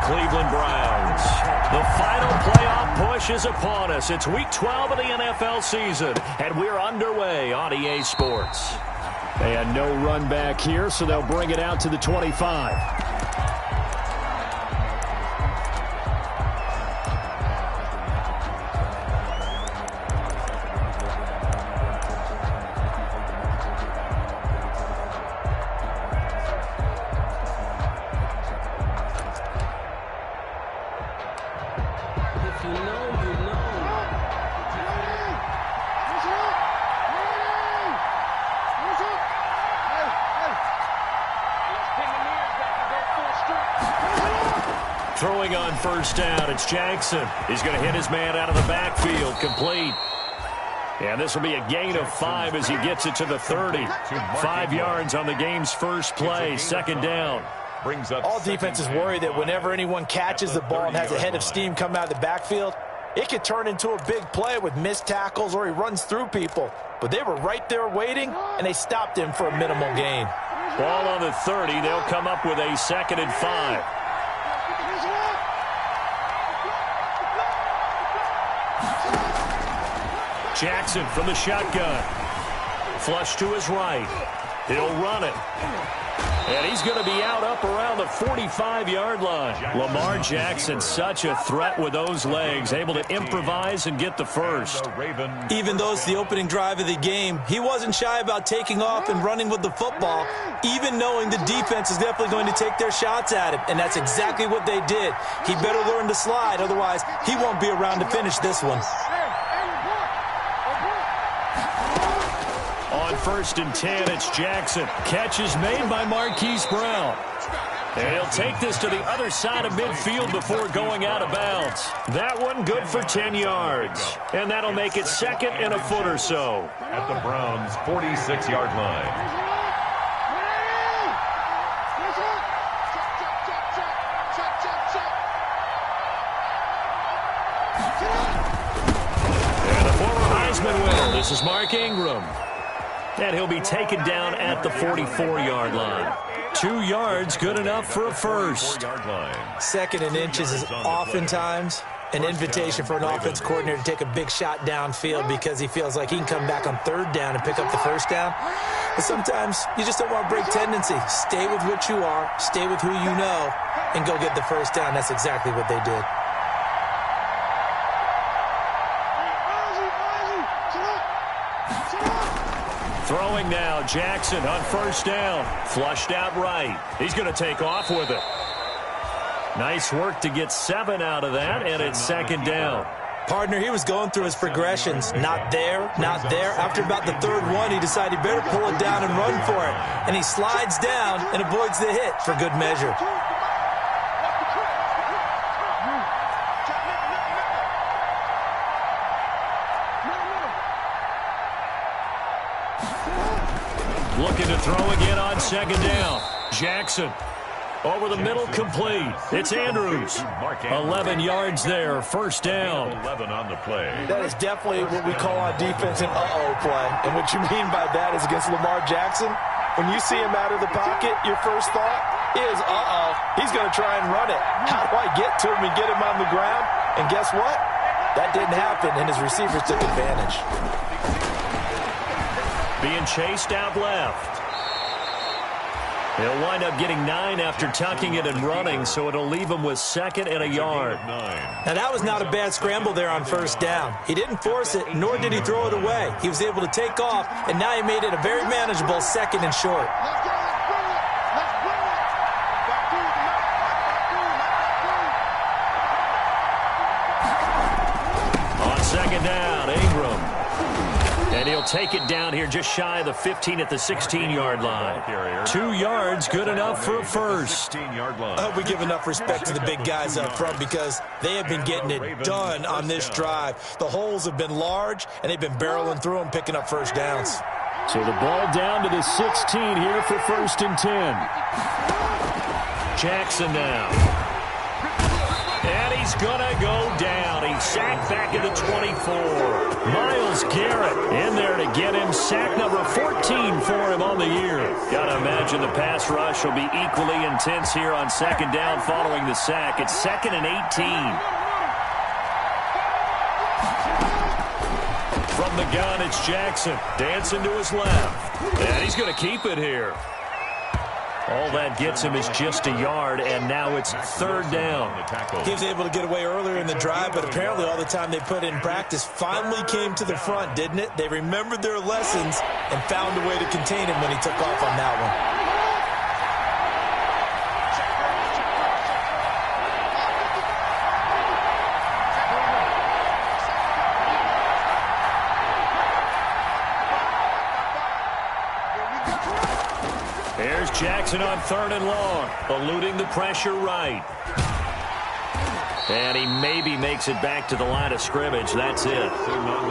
Cleveland Browns. The final playoff push is upon us. It's Week 12 of the NFL season, and we're underway on EA Sports. And no run back here, so they'll bring it out to the 25. Throwing on first down, it's Jackson. He's going to hit his man out of the backfield, complete. And this will be a gain of 5 as he gets it to the 30. 5 yards on the game's first play, second down. All defenses worry that whenever anyone catches the ball and has a head of steam come out of the backfield, it could turn into a big play with missed tackles or he runs through people. But they were right there waiting, and they stopped him for a minimal gain. Ball on the 30. They'll come up with a 2nd and 5. Jackson from the shotgun. Flush to his right. He'll run it. And he's going to be out up around the 45-yard line. Lamar Jackson, such a threat with those legs, able to improvise and get the first. Even though it's the opening drive of the game, he wasn't shy about taking off and running with the football, even knowing the defense is definitely going to take their shots at him. And that's exactly what they did. He better learn to slide, otherwise he won't be around to finish this one. On 1st and 10, it's Jackson. Catch is made by Marquise Brown. And he'll take this to the other side of midfield before going out of bounds. That one good for 10 yards. And that'll make it 2nd and a foot or so. At the Browns' 46-yard line. And the former Heisman winner, this is Mark Ingram. And he'll be taken down at the 44-yard line. 2 yards, good enough for a first. 2nd and inches is oftentimes an invitation for an offense coordinator to take a big shot downfield because he feels like he can come back on 3rd down and pick up the first down. But sometimes you just don't want to break tendency. Stay with what you are, stay with who you know, and go get the first down. That's exactly what they did. Throwing now, Jackson on first down. Flushed out right. He's going to take off with it. Nice work to get 7 out of that, and it's 2nd down. Partner, he was going through his progressions. Not there, not there. After about the 3rd one, he decided he better pull it down and run for it. And he slides down and avoids the hit for good measure. Looking to throw again on 2nd down. Jackson over the middle, complete. It's Andrews. 11 yards there, first down. 11 on the play. That is definitely what we call on defense an uh-oh play. And what you mean by that is against Lamar Jackson, when you see him out of the pocket, your first thought is, uh-oh, he's going to try and run it. How do I get to him and get him on the ground? And guess what? That didn't happen, and his receivers took advantage. Being chased out left. He'll wind up getting 9 after tucking it and running, so it'll leave him with 2nd and a yard. Now, that was not a bad scramble there on first down. He didn't force it, nor did he throw it away. He was able to take off, and now he made it a very manageable 2nd and short. On 2nd down, Ingram. And he'll take it down here just shy of the 15 at the 16-yard line. 2 yards, good enough for a first. I hope we give enough respect to the big guys up front because they have been getting it done on this drive. The holes have been large, and they've been barreling through them, picking up first downs. So the ball down to the 16 here for 1st and 10. Jackson now. And he's going to go down. He's sacked back at the 24. Myles Garrett in there to get him. Sack number 14 for him on the year. Got to imagine the pass rush will be equally intense here on second down following the sack. It's 2nd and 18. From the gun, it's Jackson. Dancing to his left. And he's going to keep it here. All that gets him is just a yard, and now it's 3rd down. He was able to get away earlier in the drive, but apparently all the time they put in practice finally came to the front, didn't it? They remembered their lessons and found a way to contain him when he took off on that one. There's Jackson on 3rd and long, eluding the pressure right. And he maybe makes it back to the line of scrimmage. That's it.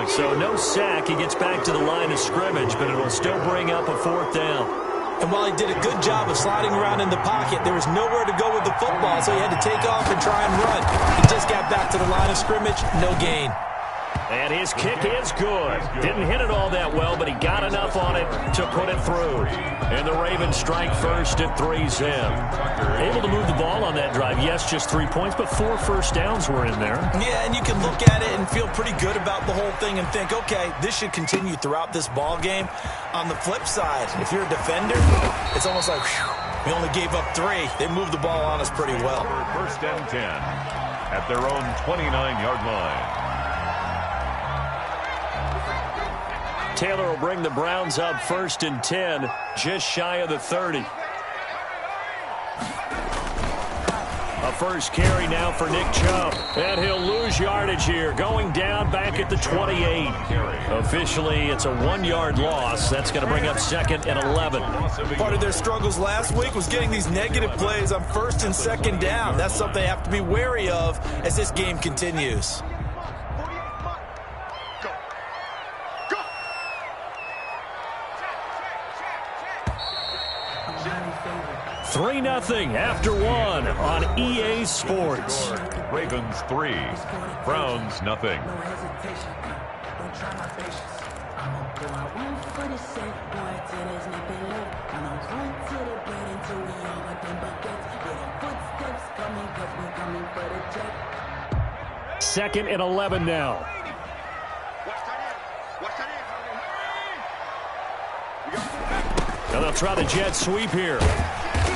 So no sack. He gets back to the line of scrimmage, but it'll still bring up a 4th down. And while he did a good job of sliding around in the pocket, there was nowhere to go with the football, so he had to take off and try and run. He just got back to the line of scrimmage, no gain. And his kick is good. Didn't hit it all that well, but he got enough on it to put it through. And the Ravens strike first at 3-zip. Able to move the ball on that drive. Yes, just 3 points, but 4 first downs were in there. Yeah, and you can look at it and feel pretty good about the whole thing and think, okay, this should continue throughout this ball game. On the flip side, if you're a defender, it's almost like, whew, we only gave up 3. They moved the ball on us pretty well. 1st and 10 at their own 29-yard line. Taylor will bring the Browns up 1st and 10, just shy of the 30. A first carry now for Nick Chubb. And he'll lose yardage here, going down back at the 28. Officially, it's a 1-yard loss. That's going to bring up 2nd and 11. Part of their struggles last week was getting these negative plays on 1st and 2nd down. That's something they have to be wary of as this game continues. 3-0 after 1 on EA Sports. Ravens 3, Browns nothing. Second and 11 now. And they'll try the jet sweep here.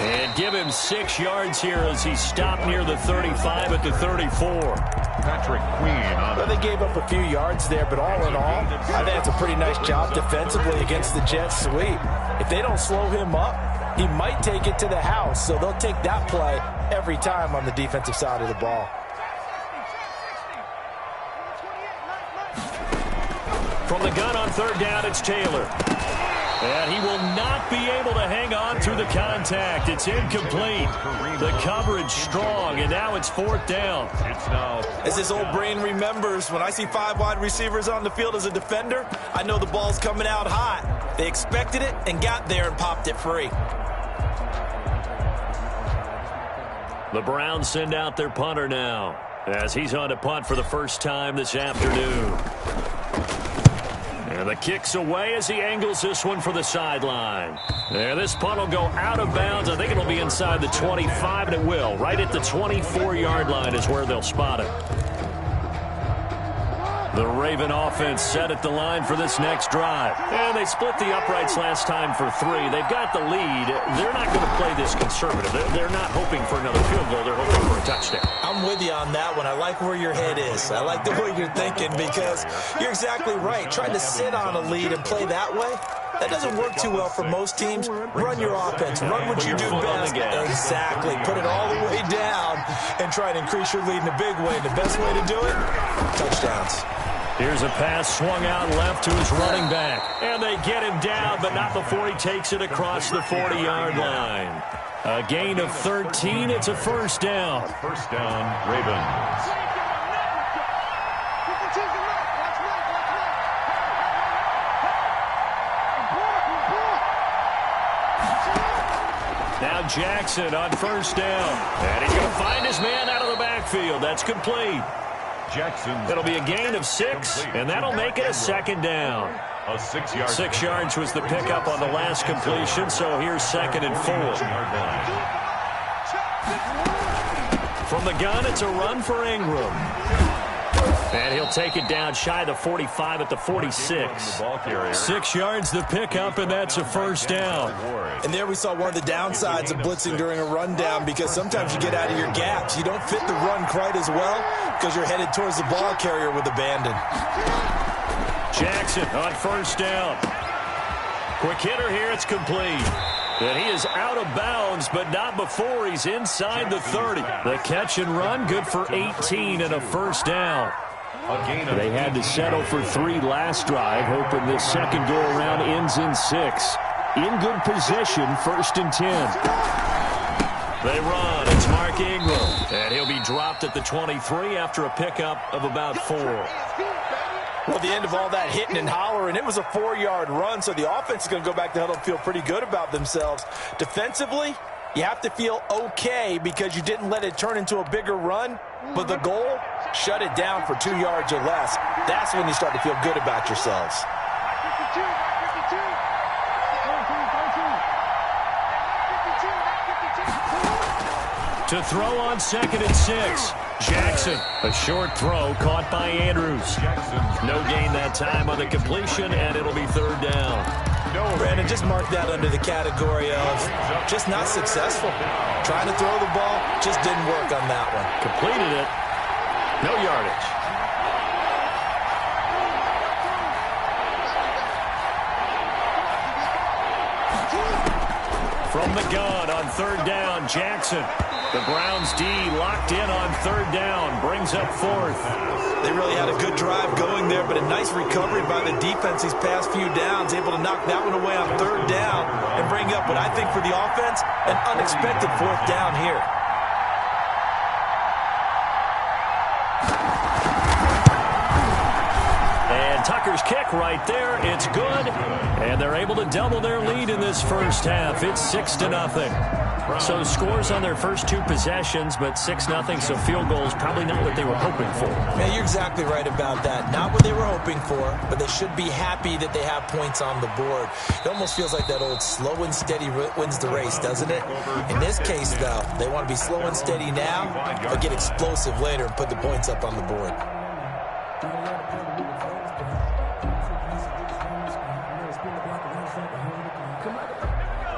And give him 6 yards here as he stopped near the 35 at the 34. Patrick Queen on Well, they gave up a few yards there, but all in all, I think it's a pretty nice job defensively against the jet sweep. If they don't slow him up, he might take it to the house, so they'll take that play every time on the defensive side of the ball. From the gun on 3rd down, it's Taylor. And he will not be able to hang on through the contact. It's incomplete. The coverage strong, and now it's 4th down. As this old brain remembers, when I see 5 wide receivers on the field as a defender, I know the ball's coming out hot. They expected it and got there and popped it free. The Browns send out their punter now as he's on to punt for the first time this afternoon. And the kick's away as he angles this one for the sideline. And this punt will go out of bounds. I think it'll be inside the 25, and it will. Right at the 24-yard line is where they'll spot it. The Raven offense set at the line for this next drive. And they split the uprights last time for 3. They've got the lead. They're not going to play this conservative. They're not hoping for another field goal. They're hoping for a touchdown. I'm with you on that one. I like where your head is. I like the way you're thinking because you're exactly right. Trying to sit on a lead and play that way, that doesn't work too well for most teams. Run your offense. Run what you do best. Exactly. Put it all the way down and try to increase your lead in a big way. And the best way to do it, touchdowns. Here's a pass swung out left to his running back. And they get him down, but not before he takes it across the 40-yard line. A gain of 13. It's a first down. 1st down, Ravens. Now Jackson on 1st down. And he's going to find his man out of the backfield. That's complete. It'll be a gain of 6, and that'll make it a second down. 6 yards was the pickup on the last completion, so here's 2nd and 4. From the gun, it's a run for Ingram. And he'll take it down shy of the 45 at the 46. 6 yards the pickup, and that's a first down. And there we saw one of the downsides of blitzing during a rundown, because sometimes you get out of your gaps. You don't fit the run quite as well because you're headed towards the ball carrier with abandon. Jackson on first down. Quick hitter here, it's complete. And he is out of bounds, but not before he's inside the 30. The catch and run, good for 18 and a first down. They had to settle for 3 last drive, hoping this second go-around ends in 6. In good position, 1st and 10. They run. It's Mark Ingram. And he'll be dropped at the 23 after a pickup of about 4. Well, the end of all that hitting and hollering, it was a 4-yard run, so the offense is going to go back to huddle and feel pretty good about themselves. Defensively, you have to feel okay because you didn't let it turn into a bigger run, but the goal, shut it down for 2 yards or less. That's when you start to feel good about yourselves. To throw on 2nd and 6. Jackson, a short throw caught by Andrews. No gain that time on the completion, and it'll be 3rd down. Brandon, just mark that under the category of just not successful. Trying to throw the ball, just didn't work on that one. Completed it. No yardage. From the gun on 3rd down, Jackson. The Browns D locked in on 3rd down, brings up 4th. They really had a good drive going there, but a nice recovery by the defense these past few downs, able to knock that one away on 3rd down and bring up what I think for the offense, an unexpected 4th down here. And Tucker's kick right there, it's good, and they're able to double their lead in this first half. It's 6-0. So scores on their first 2 possessions, but 6-0, so field goals probably not what they were hoping for. Man, you're exactly right about that. Not what they were hoping for, but they should be happy that they have points on the board. It almost feels like that old slow and steady wins the race, doesn't it? In this case, though, they want to be slow and steady now, but get explosive later and put the points up on the board.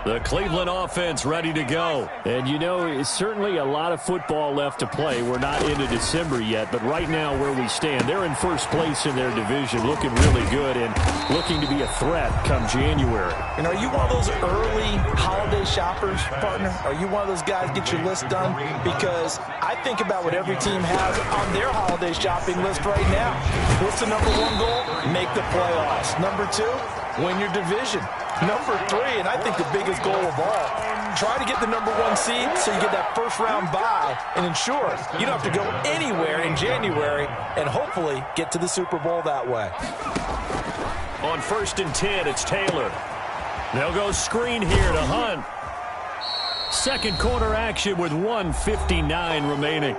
The Cleveland offense ready to go. And, you know, it's certainly a lot of football left to play. We're not into December yet, but right now where we stand, they're in first place in their division, looking really good and looking to be a threat come January. And are you one of those early holiday shoppers, partner? Are you one of those guys get your list done? Because I think about what every team has on their holiday shopping list right now. What's the number 1 goal? Make the playoffs. Number 2, win your division. Number 3, and I think the biggest goal of all, try to get the number 1 seed so you get that first-round bye and ensure you don't have to go anywhere in January and hopefully get to the Super Bowl that way. On 1st and 10, it's Taylor. They'll go screen here to Hunt. Second quarter action with 1:59 remaining.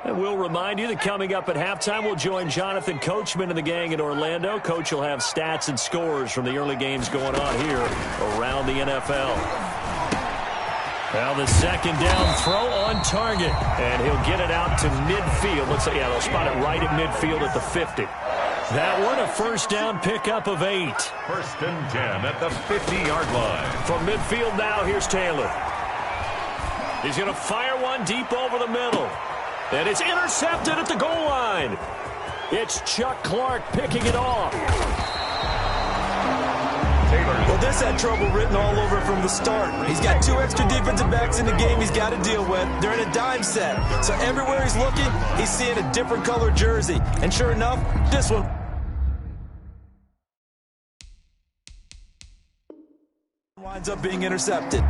And we'll remind you that coming up at halftime, we'll join Jonathan Coachman and the gang in Orlando. Coach will have stats and scores from the early games going on here around the NFL. Now the second down throw on target, and he'll get it out to midfield. Looks like, yeah, they'll spot it right at midfield at the 50. That one, a first down pickup of 8. 1st and 10 at the 50-yard line. From midfield now, here's Taylor. He's going to fire one deep over the middle. And it's intercepted at the goal line. It's Chuck Clark picking it off. Well, this had trouble written all over from the start. He's got 2 extra defensive backs in the game he's got to deal with. They're in a dime set. So everywhere he's looking, he's seeing a different color jersey. And sure enough, this one winds up being intercepted.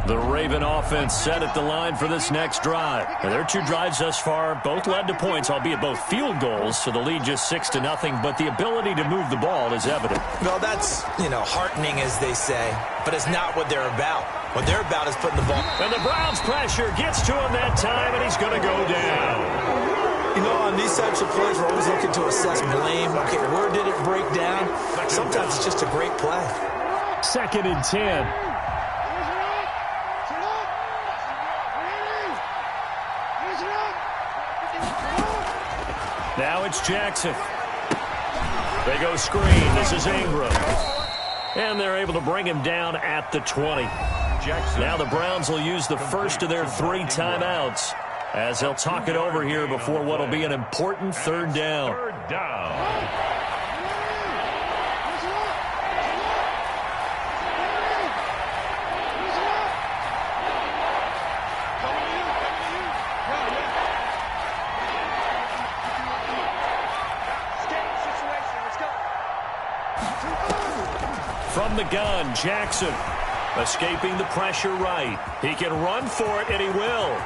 The Raven offense set at the line for this next drive. And their two drives thus far both led to points, albeit both field goals, so the lead just 6-0, but the ability to move the ball is evident. Well, that's, heartening, as they say, but it's not what they're about. What they're about is putting the ball. And the Browns' pressure gets to him that time, and he's going to go down. On these types of plays, we're always looking to assess blame. Okay, where did it break down? Sometimes it's just a great play. 2nd and 10. Now it's Jackson. They go screen. This is Ingram. And they're able to bring him down at the 20. Now the Browns will use the first of their 3 timeouts as they'll talk it over here before what will be an important 3rd down. From the gun, Jackson escaping the pressure right. He can run for it, and he will.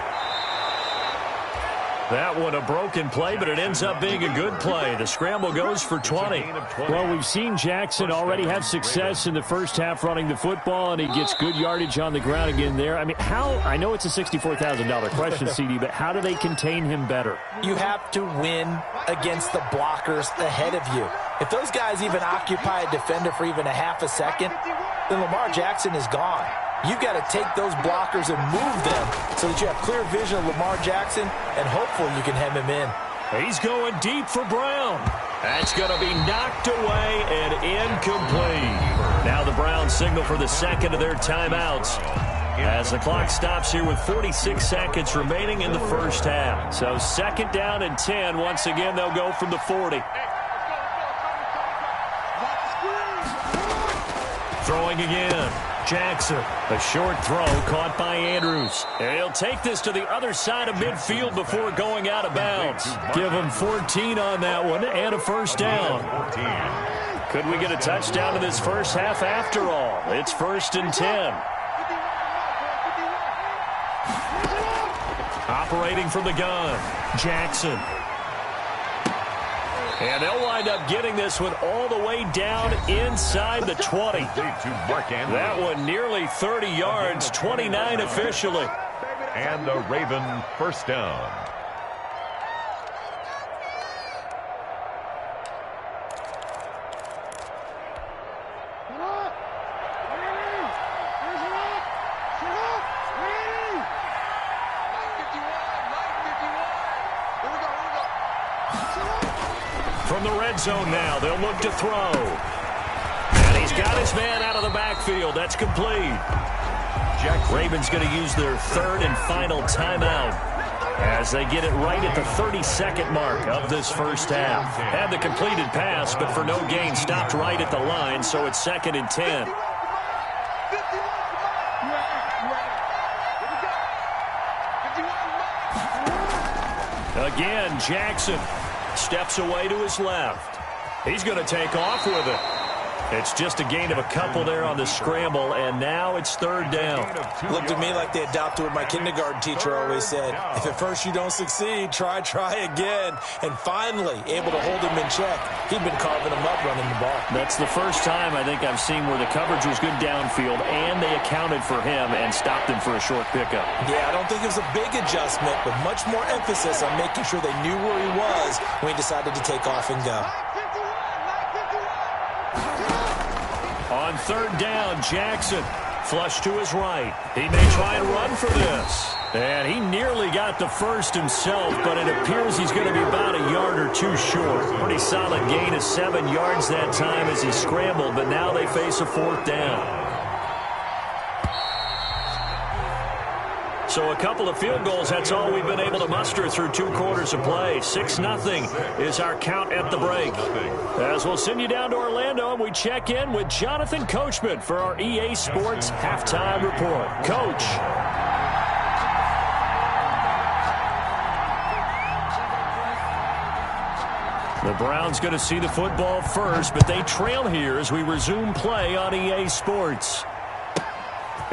That one a broken play, but it ends up being a good play. The scramble goes for 20. Well, we've seen Jackson already have success in the first half running the football, and he gets good yardage on the ground again there. I mean, I know it's a $64,000 question, CD, but how do they contain him better? You have to win against the blockers ahead of you. If those guys even occupy a defender for even a half a second, then Lamar Jackson is gone. You've got to take those blockers and move them so that you have clear vision of Lamar Jackson, and hopefully you can hem him in. He's going deep for Brown. That's going to be knocked away and incomplete. Now the Browns signal for the 2nd of their timeouts as the clock stops here with 46 seconds remaining in the first half. So 2nd down and 10. Once again, they'll go from the 40. Throwing again. Jackson, a short throw caught by Andrews. And he'll take this to the other side of midfield before going out of bounds. Give him 14 on that one and a 1st down. Could we get a touchdown in this first half after all? It's 1st and 10. Operating from the gun, Jackson. And they'll wind up getting this one all the way down inside the 20. That one nearly 30 yards, 29 officially. And a Raven 1st down. From the red zone now, they'll look to throw. And he's got his man out of the backfield. That's complete. Ravens going to use their 3rd and final timeout as they get it right at the 32nd mark of this first half. Had the completed pass, but for no gain, stopped right at the line, so it's 2nd and 10. Again, Jackson steps away to his left. He's going to take off with it. It's just a gain of a couple there on the scramble, and now it's 3rd down. Looked to me like they adopted what my kindergarten teacher always said. If at first you don't succeed, try again. And finally, able to hold him in check. He'd been carving him up running the ball. That's the first time I think I've seen where the coverage was good downfield, and they accounted for him and stopped him for a short pickup. Yeah, I don't think it was a big adjustment, but much more emphasis on making sure they knew where he was when he decided to take off and go. On 3rd down, Jackson flush to his right. He may try and run for this. And he nearly got the first himself, but it appears he's going to be about a yard or two short. Pretty solid gain of 7 yards that time as he scrambled, but now they face a 4th down. So a couple of field goals, that's all we've been able to muster through 2 quarters of play. 6-0 is our count at the break. As we'll send you down to Orlando, and we check in with Jonathan Coachman for our EA Sports Halftime Report. Coach. The Browns going to see the football first, but they trail here as we resume play on EA Sports.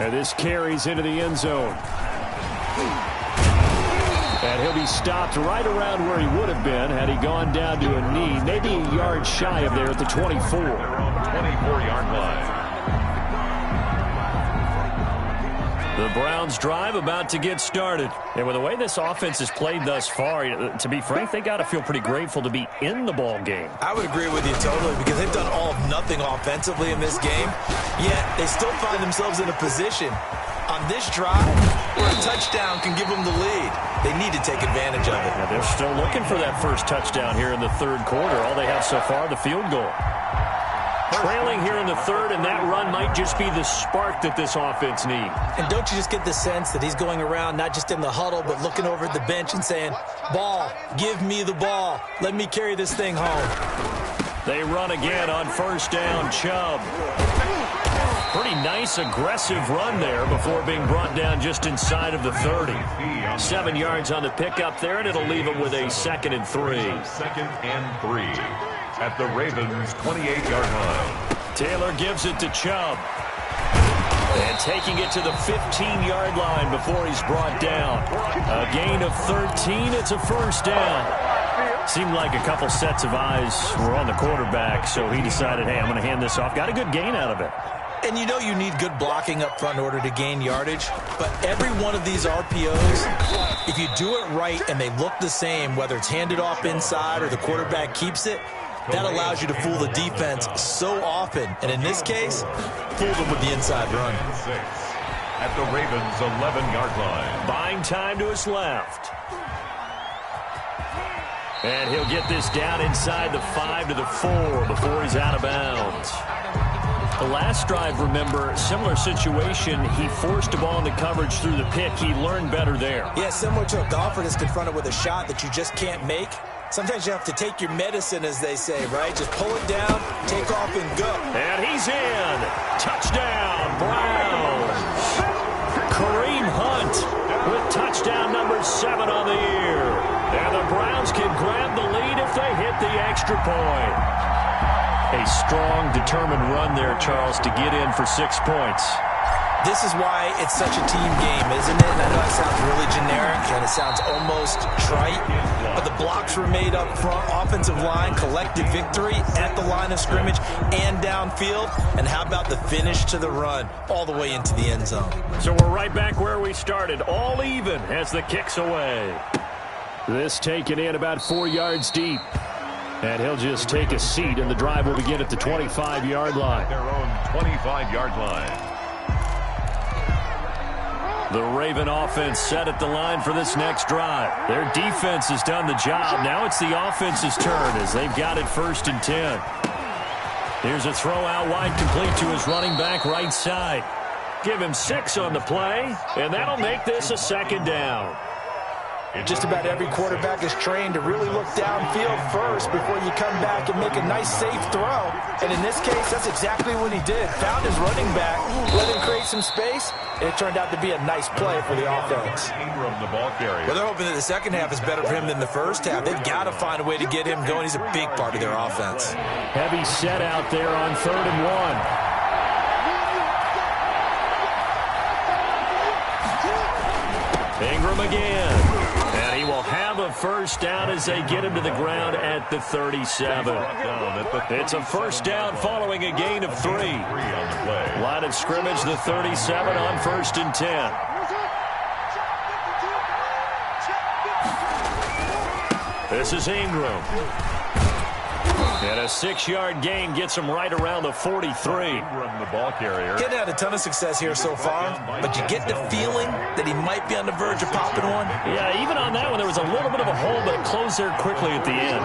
And this carries into the end zone. And he'll be stopped right around where he would have been had he gone down to a knee, maybe a yard shy of there at the 24. 24-yard line. The Browns drive about to get started. And with the way this offense has played thus far, to be frank, they got to feel pretty grateful to be in the ball game. I would agree with you totally because they've done all of nothing offensively in this game, yet they still find themselves in a position on this drive where a touchdown can give them the lead. They need to take advantage of it. Now they're still looking for that first touchdown here in the third quarter. All they have so far, the field goal. Trailing here in the third, and that run might just be the spark that this offense needs. And don't you just get the sense that he's going around not just in the huddle, but looking over at the bench and saying, ball, give me the ball. Let me carry this thing home. They run again on first down, Chubb. Pretty nice, aggressive run there before being brought down just inside of the 30. 7 yards on the pickup there, and it'll leave him with a 2nd and 3. 2nd and 3 at the Ravens' 28-yard line. Taylor gives it to Chubb. And taking it to the 15-yard line before he's brought down. A gain of 13. It's a first down. Seemed like a couple sets of eyes were on the quarterback, so he decided, hey, I'm going to hand this off. Got a good gain out of it. And you know you need good blocking up front in order to gain yardage, but every one of these RPOs, if you do it right and they look the same, whether it's handed off inside or the quarterback keeps it, that allows you to fool the defense so often. And in this case, fool them with the inside run. 6 at the Ravens' 11-yard line. Buying time to his left. And he'll get this down inside the 5 to the 4 before he's out of bounds. The last drive, remember, similar situation. He forced a ball into coverage through the pick. He learned better there. Yeah, similar to a golfer that's confronted with a shot that you just can't make. Sometimes you have to take your medicine, as they say, right? Just pull it down, take off, and go. And he's in. Touchdown, Browns. Kareem Hunt with touchdown number 7 on the year. And the Browns can grab the lead if they hit the extra point. A strong, determined run there, Charles, to get in for 6 points. This is why it's such a team game, isn't it? And I know it sounds really generic and it sounds almost trite, but the blocks were made up front, offensive line, collective victory at the line of scrimmage and downfield. And how about the finish to the run all the way into the end zone? So we're right back where we started, all even as the kick's away. This taken in about 4 yards deep. And he'll just take a seat, and the drive will begin at the 25-yard line. Their own 25-yard line. The Raven offense set at the line for this next drive. Their defense has done the job. Now it's the offense's turn as they've got it 1st and 10. Here's a throw out wide, complete to his running back right side. Give him 6 on the play, and that'll make this a 2nd down. Just about every quarterback is trained to really look downfield first before you come back and make a nice, safe throw. And in this case, that's exactly what he did. Found his running back, let him create some space, and it turned out to be a nice play for the offense. Ingram, the ball carrier. Well, they're hoping that the second half is better for him than the first half. They've got to find a way to get him going. He's a big part of their offense. Heavy set out there on 3rd and 1. Ingram again. And he will have a first down as they get him to the ground at the 37. It's a first down following a gain of 3. Line of scrimmage, the 37 on 1st and 10. This is Ingram. And a 6-yard gain gets him right around the 43. Ingram, the ball carrier. Getting had a ton of success here so far, but you get the feeling that he might be on the verge of popping one. Yeah, even on that one, there was a little bit of a hole, but it closed there quickly at the end.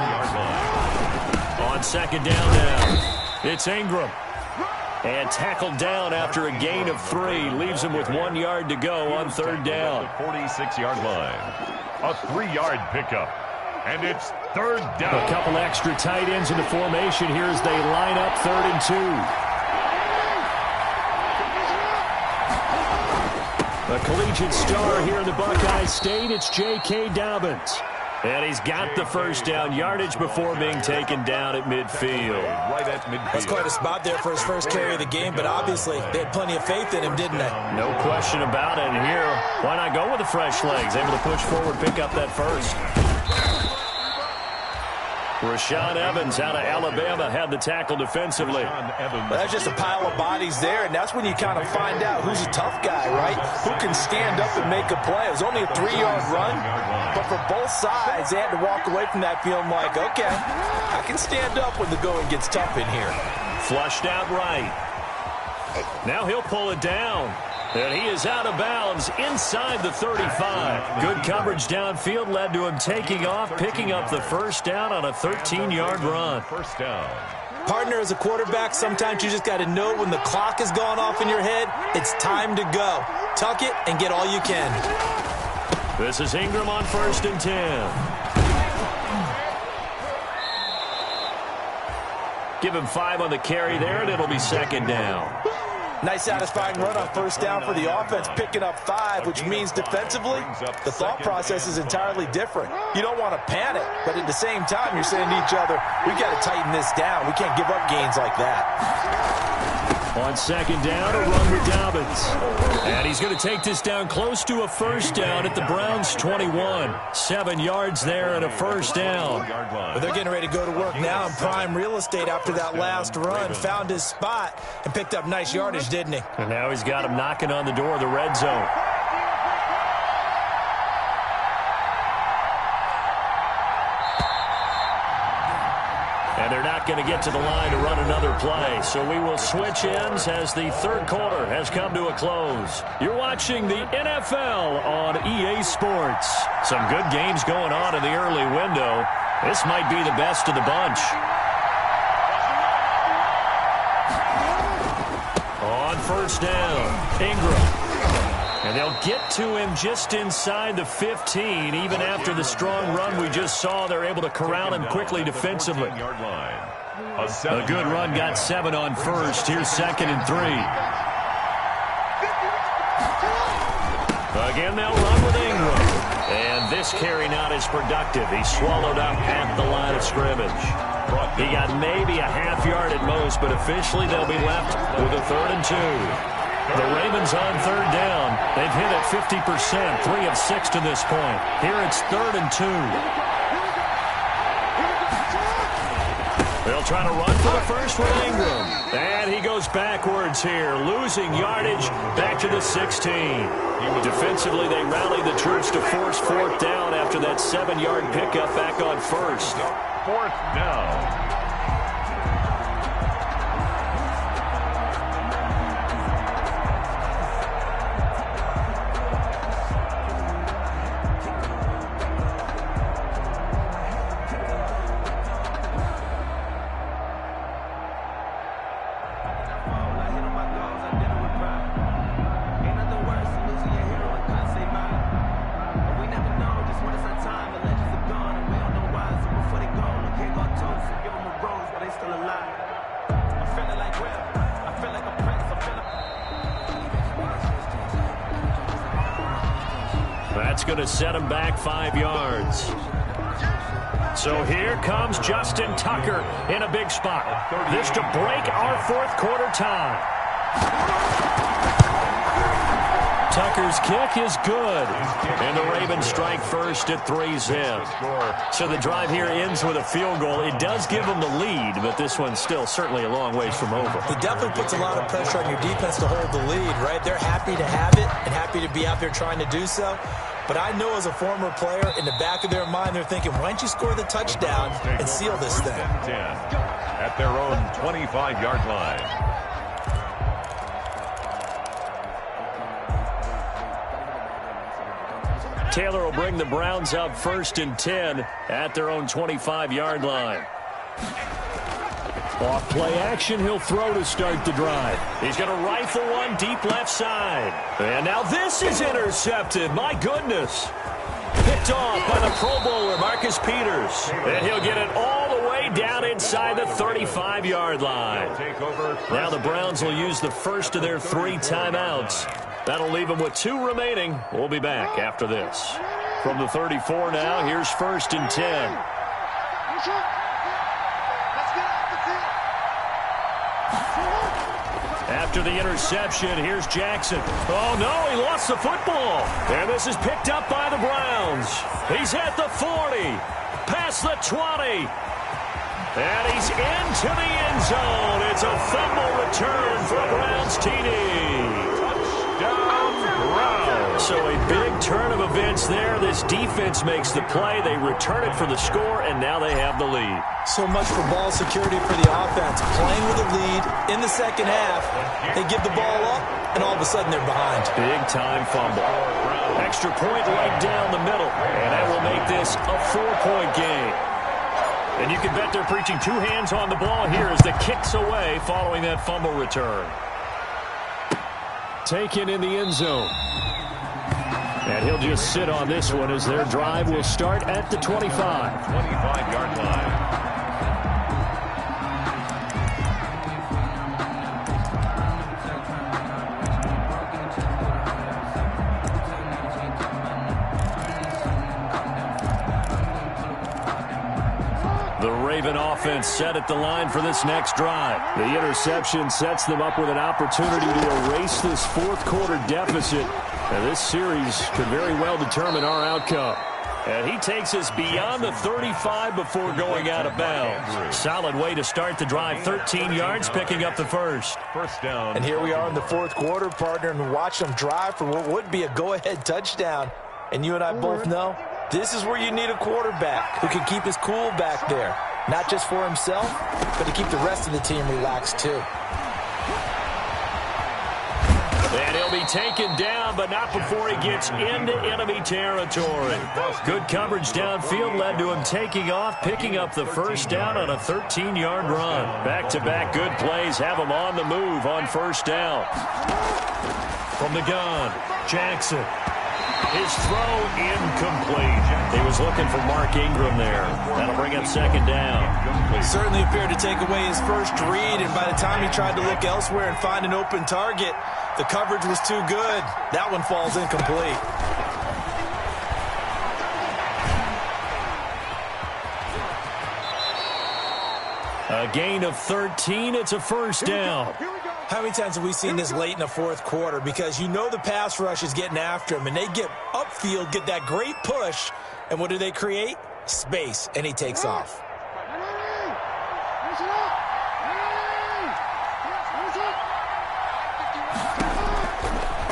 On 2nd down now, it's Ingram. And tackled down after a gain of 3. Leaves him with 1 yard to go on 3rd down. 46-yard line. A 3-yard pickup. And it's 3rd down. A couple extra tight ends in the formation here as they line up 3rd and 2. A collegiate star here in the Buckeye State, it's J.K. Dobbins. And he's got the first down yardage before being taken down at midfield. Right at midfield. That's quite a spot there for his first carry of the game, but obviously they had plenty of faith in him, didn't they? No question about it. And here, why not go with the fresh legs? Able to push forward, pick up that first. Rashaan Evans out of Alabama had the tackle defensively. Well, that's just a pile of bodies there, and that's when you kind of find out who's a tough guy, right? Who can stand up and make a play. It was only a 3-yard run, but for both sides, they had to walk away from that feeling like, okay, I can stand up when the going gets tough in here. Flushed out right. Now he'll pull it down. And he is out of bounds inside the 35. Good coverage downfield led to him taking off, picking up the first down on a 13-yard run. First down. Partner, as a quarterback, sometimes you just got to know when the clock is going off in your head, it's time to go. Tuck it and get all you can. This is Ingram on 1st and 10. Give him 5 on the carry there, and it'll be 2nd down. Nice satisfying run on 1st down for the offense, picking up 5, which means defensively, the thought process is entirely different. You don't want to panic, but at the same time, you're saying to each other, we got to tighten this down. We can't give up gains like that. On 2nd down, a run with Dobbins. And he's going to take this down close to a first down at the Browns' 21. 7 yards there and a first down. But they're getting ready to go to work now in prime real estate after that last run. Found his spot and picked up nice yardage, didn't he? And now he's got him knocking on the door of the red zone. And they're not going to get to the line to run another play. So we will switch ends as the 3rd quarter has come to a close. You're watching the NFL on EA Sports. Some good games going on in the early window. This might be the best of the bunch. On 1st down, Ingram. And they'll get to him just inside the 15. Even after the strong run we just saw, they're able to corral him quickly defensively. A good run got 7 on 1st. Here's 2nd and 3. Again, they'll run with Ingram. And this carry not as productive. He's swallowed up at the line of scrimmage. He got maybe a half yard at most, but officially they'll be left with a 3rd and 2. The Ravens on 3rd down. They've hit it 50%, 3 of 6 to this point. Here it's 3rd and 2. They'll try to run for the first with Ingram. And he goes backwards here, losing yardage back to the 16. Defensively, they rally the troops to force 4th down after that 7-yard pickup back on 1st. 4th down. That's going to set him back 5 yards. So here comes Justin Tucker in a big spot. This to break our 4th quarter tie. Tucker's kick is good. And the Ravens strike first at 3-zip. So the drive here ends with a field goal. It does give them the lead, but this one's still certainly a long ways from over. It definitely puts a lot of pressure on your defense to hold the lead, right? They're happy to have it and happy to be out there trying to do so. But I know as a former player, in the back of their mind, they're thinking, why don't you score the touchdown and seal this thing? At their own 25-yard line. Taylor will bring the Browns up 1st and 10 at their own 25-yard line. Off play action, he'll throw to start the drive. He's going to rifle one deep left side. And now this is intercepted. My goodness. Picked off by the Pro Bowler, Marcus Peters. And he'll get it all the way down inside the 35-yard line. Now the Browns will use the first of their 3 timeouts. That'll leave them with 2 remaining. We'll be back after this. From the 34 now, here's 1st and 10. After the interception, here's Jackson. Oh, no, he lost the football. And this is picked up by the Browns. He's at the 40, past the 20. And he's into the end zone. It's a fumble return for a Browns TD. Touchdown, Browns. So a big turn of events there. This defense makes the play. They return it for the score, and now they have the lead. So much for ball security for the offense. Playing with a lead in the second half. They give the ball up, and all of a sudden they're behind. Big-time fumble. Extra point right down the middle. And that will make this a 4-point game. And you can bet they're preaching 2 hands on the ball here as the kick's away following that fumble return. Taken in the end zone. And he'll just sit on this one as their drive will start at the 25. 25-yard line. The Raven offense set at the line for this next drive. The interception sets them up with an opportunity to erase this fourth-quarter deficit. And this series could very well determine our outcome. And he takes us beyond the 35 before going out of bounds. Solid way to start the drive. 13 yards, picking up the first. First down. And here we are in the fourth quarter, partner, and watch them drive for what would be a go-ahead touchdown. And you and I both know this is where you need a quarterback who can keep his cool back there. Not just for himself, but to keep the rest of the team relaxed too. And he'll be taken down, but not before he gets into enemy territory. Good coverage downfield led to him taking off, picking up the first down on a 13-yard run. Back-to-back good plays have him on the move on first down. From the gun, Jackson. His throw incomplete. He was looking for Mark Ingram there. That'll bring up second down. Certainly appeared to take away his first read, and by the time he tried to look elsewhere and find an open target, the coverage was too good. That one falls incomplete. A gain of 13. It's a first down. How many times have we seen this late in the fourth quarter? Because you know the pass rush is getting after him, and they get upfield, get that great push, and what do they create? Space, and he takes off.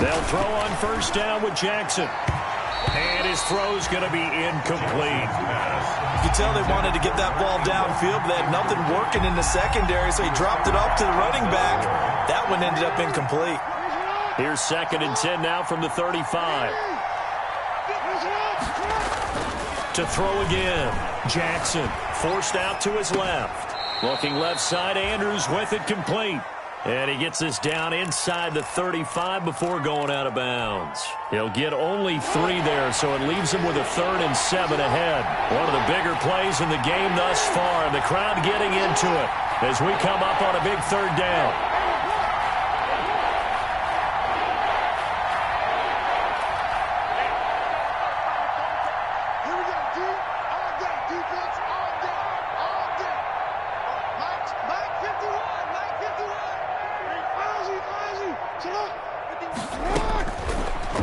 They'll throw on first down with Jackson. And his throw's going to be incomplete. You could tell they wanted to get that ball downfield, but they had nothing working in the secondary, so he dropped it off to the running back. That one ended up incomplete. Here's 2nd and 10 now from the 35. To throw again. Jackson forced out to his left. Looking left side, Andrews with it complete. And he gets this down inside the 35 before going out of bounds. He'll get only 3 there, so it leaves him with a 3rd and 7 ahead. One of the bigger plays in the game thus far, and the crowd getting into it as we come up on a big 3rd down.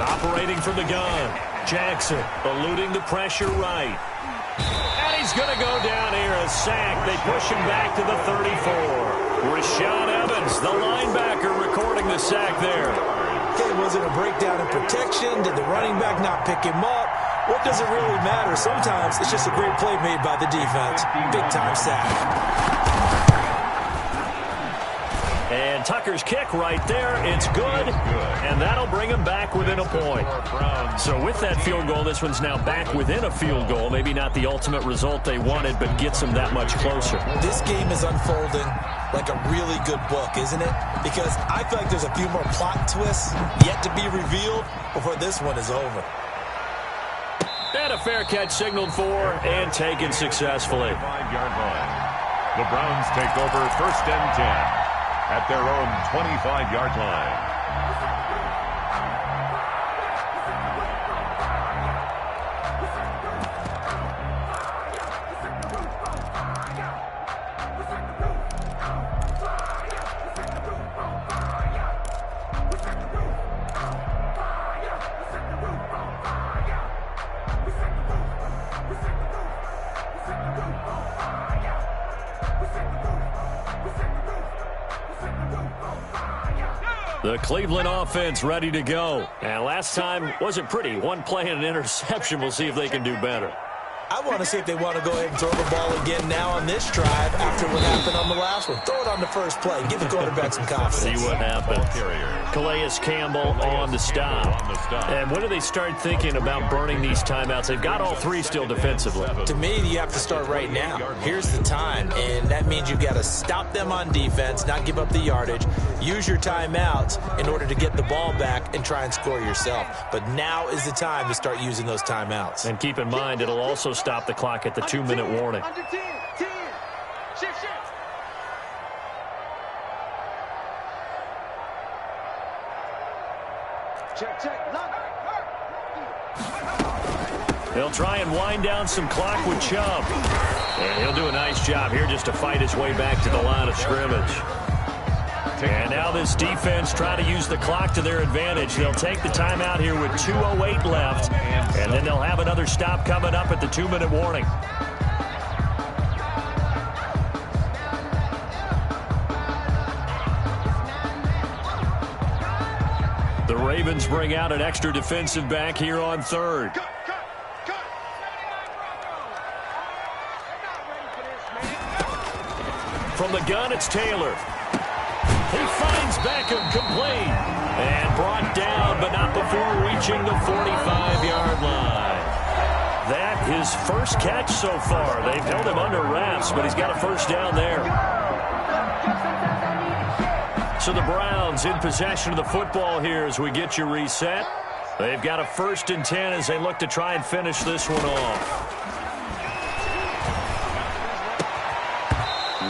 Operating from the gun, Jackson eluding the pressure right. And he's going to go down here, a sack. They push him back to the 34. Rashaan Evans, the linebacker, recording the sack there. Okay, was it a breakdown in protection? Did the running back not pick him up? What does it really matter? Sometimes it's just a great play made by the defense. Big-time sack. And Tucker's kick right there. It's good, and that'll bring him back within a point. So with that field goal, this one's now back within a field goal. Maybe not the ultimate result they wanted, but gets them that much closer. This game is unfolding like a really good book, isn't it? Because I feel like there's a few more plot twists yet to be revealed before this one is over. And a fair catch signaled for and taken successfully. 5-yard line. The Browns take over 1st and 10. At their own 25-yard line. The Cleveland offense ready to go. And last time wasn't pretty. One play and an interception. We'll see if they can do better. I want to see if they want to go ahead and throw the ball again now on this drive after what happened on the last one. Throw it on the first play. Give the quarterback some confidence. See what happens. Calais Campbell on the stop. And when do they start thinking about burning these timeouts? They've got all three still defensively. To me, you have to start right now. Here's the time, and that means you've got to stop them on defense, not give up the yardage, use your timeouts in order to get the ball back and try and score yourself. But now is the time to start using those timeouts. And keep in mind, it'll also stop the clock at the 2-minute warning. Under 10, 10. Shift. Check. Lock. They'll try and wind down some clock with Chubb. And he'll do a nice job here just to fight his way back to the line of scrimmage. And now this defense trying to use the clock to their advantage. They'll take the timeout here with 2:08 left. And then they'll have another stop coming up at the 2-minute warning. The Ravens bring out an extra defensive back here on third. From the gun, it's Taylor. He finds Beckham complete. And brought down, but not before reaching the 45-yard line. That his first catch so far. They've held him under wraps, but he's got a first down there. So the Browns in possession of the football here as we get you reset. They've got a 1st and 10 as they look to try and finish this one off.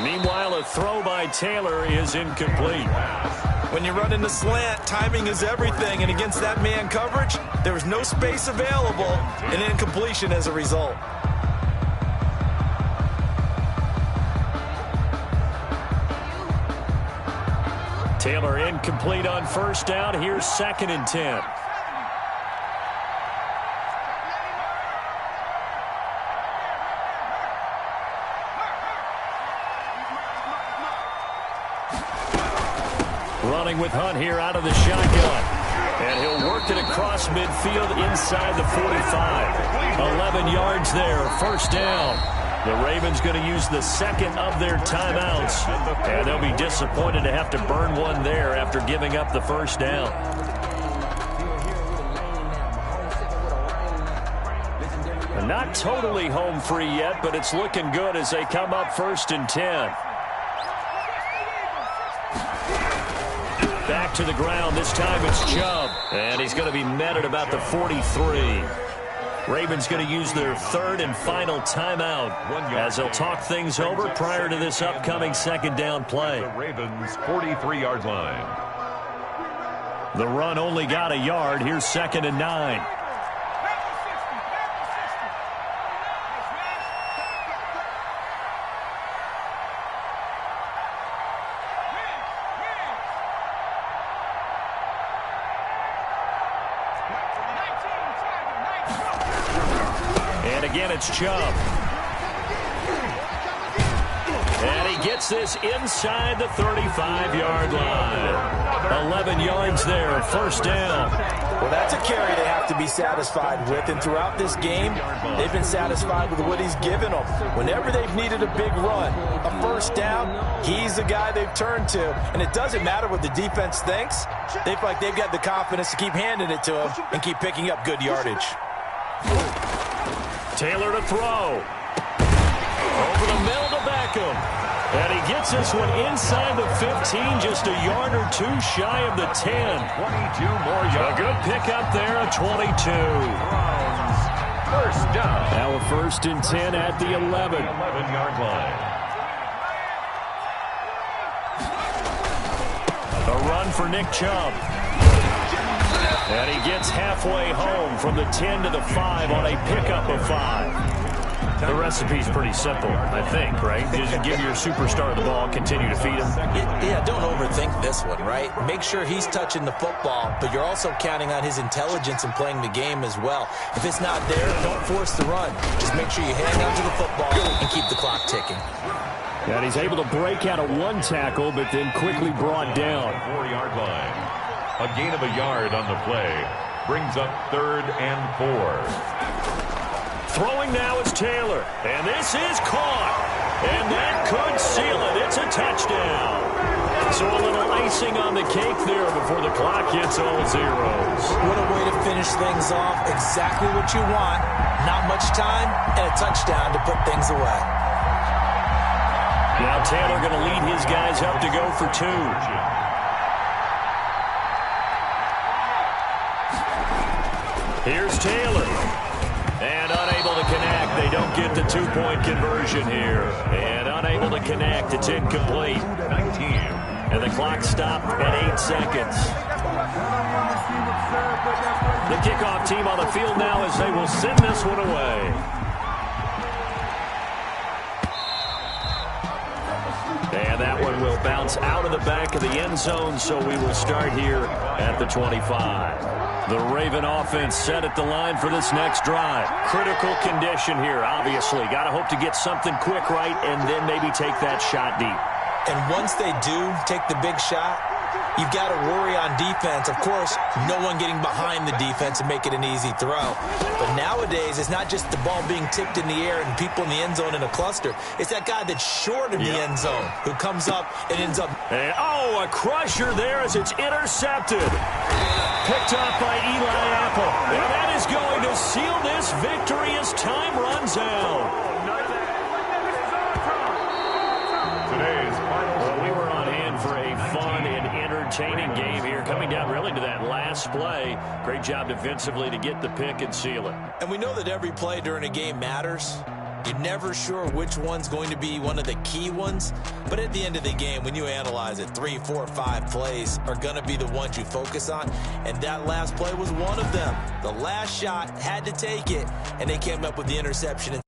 Meanwhile, a throw by Taylor is incomplete. When you're running the slant, timing is everything, and against that man coverage, there was no space available, and incompletion as a result. Taylor incomplete on first down. Here's 2nd and 10. Running with Hunt here out of the shotgun. And he'll work it across midfield inside the 45. 11 yards there, first down. The Ravens going to use the second of their timeouts. And they'll be disappointed to have to burn one there after giving up the first down. And not totally home free yet, but it's looking good as they come up 1st and 10. Back to the ground. This time it's Chubb. And he's going to be met at about the 43. Ravens going to use their 3rd and final timeout as they'll talk things over prior to this upcoming 2nd down play. The Ravens' 43-yard line. The run only got a yard. Here's 2nd and 9. Again, it's Chubb. And he gets this inside the 35-yard line. 11 yards there, first down. Well, that's a carry they have to be satisfied with. And throughout this game, they've been satisfied with what he's given them. Whenever they've needed a big run, a first down, he's the guy they've turned to. And it doesn't matter what the defense thinks. They feel like they've got the confidence to keep handing it to him and keep picking up good yardage. Taylor to throw. Over the middle to Beckham. And he gets this one inside the 15, just a yard or two shy of the 10. 22 more yards. A good pickup there, a 22. First down. Now a 1st and 10 at the 11. 11-yard line. A run for Nick Chubb. And he gets halfway home from the 10 to the 5 on a pickup of 5. The recipe's pretty simple, I think, right? Just give your superstar the ball, continue to feed him. Yeah, don't overthink this one, right? Make sure he's touching the football, but you're also counting on his intelligence in playing the game as well. If it's not there, don't force the run. Just make sure you hang on to the football and keep the clock ticking. And he's able to break out of one tackle, but then quickly brought down. 4-yard line. A gain of a yard on the play. Brings up 3rd and 4. Throwing now is Taylor. And this is caught. And that could seal it. It's a touchdown. So a little icing on the cake there before the clock hits all zeros. What a way to finish things off. Exactly what you want. Not much time and a touchdown to put things away. Now Taylor going to lead his guys up to go for 2. Here's Taylor. And unable to connect. They don't get the 2-point conversion here. And unable to connect. It's incomplete. 19. And the clock stopped at 8 seconds. The kickoff team on the field now as they will send this one away. And that one will bounce out of the back of the end zone, so we will start here at the 25. The Raven offense set at the line for this next drive. Critical condition here, obviously. Got to hope to get something quick right and then maybe take that shot deep. And once they do take the big shot, you've got to worry on defense. Of course, no one getting behind the defense and make it an easy throw. But nowadays, it's not just the ball being tipped in the air and people in the end zone in a cluster. It's that guy that's short of the end zone who comes up and ends up. And, a crusher there as it's intercepted. Picked up by Eli Apple. And that is going to seal this victory as time runs out. Well, we were on hand for a fun and entertaining game here, coming down really to that last play. Great job defensively to get the pick and seal it. And we know that every play during a game matters. You're never sure which one's going to be one of the key ones. But at the end of the game, when you analyze it, 3, 4, 5 plays are going to be the ones you focus on. And that last play was one of them. The last shot had to take it, and they came up with the interception.